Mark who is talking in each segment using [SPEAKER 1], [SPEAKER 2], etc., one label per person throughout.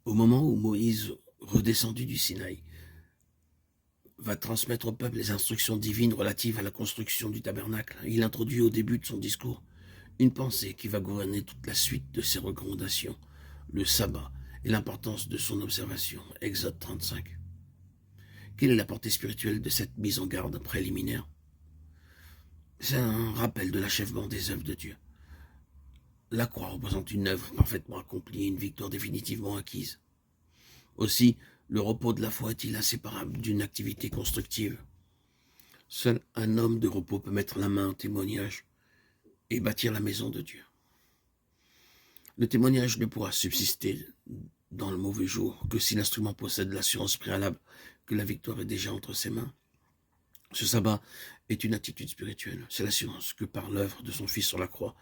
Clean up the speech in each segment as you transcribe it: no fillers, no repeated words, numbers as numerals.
[SPEAKER 1] Au moment où Moïse, redescendu du Sinaï, va transmettre au peuple les instructions divines relatives à la construction du tabernacle, il introduit au début de son discours une pensée qui va gouverner toute la suite de ses recommandations, le sabbat et l'importance de son observation. Exode 35. Quelle est la portée spirituelle de cette mise en garde préliminaire? C'est un rappel de l'achèvement des œuvres de Dieu. La croix représente une œuvre parfaitement accomplie, une victoire définitivement acquise. Aussi, le repos de la foi est-il inséparable d'une activité constructive? Seul un homme de repos peut mettre la main au témoignage et bâtir la maison de Dieu. Le témoignage ne pourra subsister dans le mauvais jour que si l'instrument possède l'assurance préalable que la victoire est déjà entre ses mains. Ce sabbat est une attitude spirituelle. C'est l'assurance que par l'œuvre de son Fils sur la croix,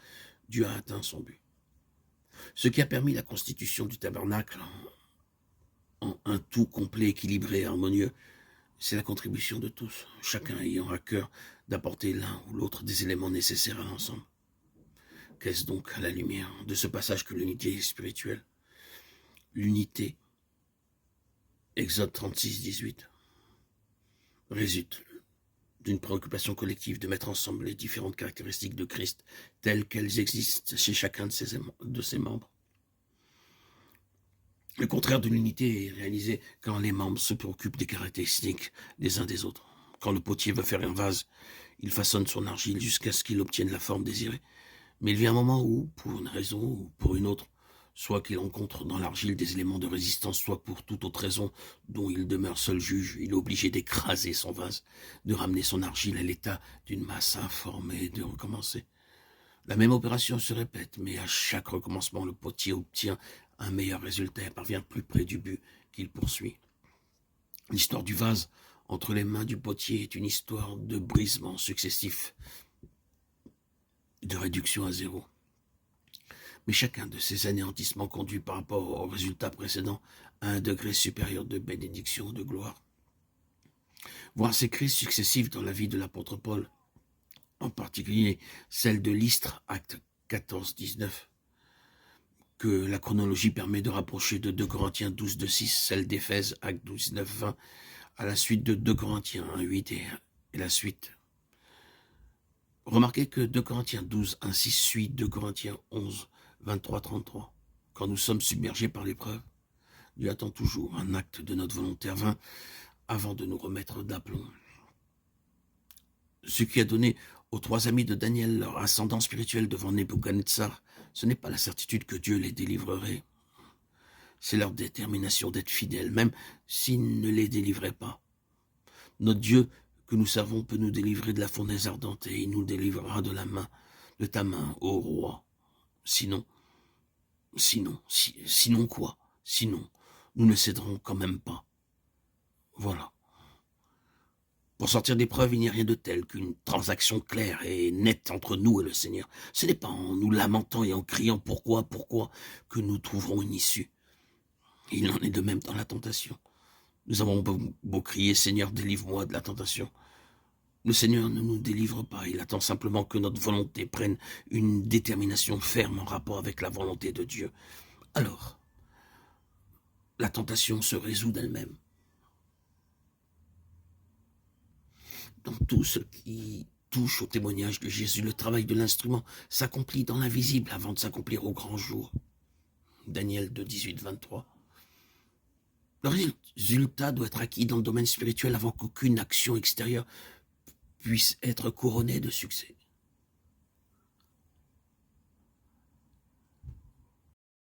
[SPEAKER 1] Dieu a atteint son but. Ce qui a permis la constitution du tabernacle en un tout complet, équilibré et harmonieux, c'est la contribution de tous, chacun ayant à cœur d'apporter l'un ou l'autre des éléments nécessaires à l'ensemble. Qu'est-ce donc à la lumière de ce passage que l'unité est spirituelle? L'unité, Exode 36, 18, résulte d'une préoccupation collective de mettre ensemble les différentes caractéristiques de Christ telles qu'elles existent chez chacun de ses membres. Le contraire de l'unité est réalisé quand les membres se préoccupent des caractéristiques des uns des autres. Quand le potier veut faire un vase, il façonne son argile jusqu'à ce qu'il obtienne la forme désirée. Mais il vient un moment où, pour une raison ou pour une autre, soit qu'il rencontre dans l'argile des éléments de résistance, soit pour toute autre raison dont il demeure seul juge, il est obligé d'écraser son vase, de ramener son argile à l'état d'une masse informe et de recommencer. La même opération se répète, mais à chaque recommencement, le potier obtient un meilleur résultat et parvient plus près du but qu'il poursuit. L'histoire du vase entre les mains du potier est une histoire de brisement successif, de réduction à zéro. Mais chacun de ces anéantissements conduit par rapport au résultat précédent à un degré supérieur de bénédiction, de gloire. Voir ces crises successives dans la vie de l'apôtre Paul, en particulier celle de Lystre, acte 14, 19, que la chronologie permet de rapprocher de 2 Corinthiens 12, 2, 6, celle d'Éphèse, acte 12, 9, 20, à la suite de 2 Corinthiens 1, 8 et la suite. Remarquez que 2 Corinthiens 12, 1, 6 suit 2 Corinthiens 11, 23, 33. Quand nous sommes submergés par l'épreuve, Dieu attend toujours un acte de notre volonté avant de nous remettre d'aplomb. Ce qui a donné aux 3 amis de Daniel leur ascendant spirituel devant Nebuchadnezzar, ce n'est pas la certitude que Dieu les délivrerait. C'est leur détermination d'être fidèles, même s'il ne les délivrait pas. Notre Dieu que nous savons peut nous délivrer de la fournaise ardente et il nous délivrera de ta main, ô roi. Sinon quoi? Sinon, nous ne céderons quand même pas. Voilà. Pour sortir d'épreuve, il n'y a rien de tel qu'une transaction claire et nette entre nous et le Seigneur. Ce n'est pas en nous lamentant et en criant pourquoi, que nous trouverons une issue. Il en est de même dans la tentation. Nous avons beau crier, Seigneur, délivre-moi de la tentation. Le Seigneur ne nous délivre pas, il attend simplement que notre volonté prenne une détermination ferme en rapport avec la volonté de Dieu. Alors, la tentation se résout d'elle-même. Dans tout ce qui touche au témoignage de Jésus, le travail de l'instrument s'accomplit dans l'invisible avant de s'accomplir au grand jour. Daniel 2, 18, 23. Le résultat doit être acquis dans le domaine spirituel avant qu'aucune action extérieure puisse être couronnée de succès.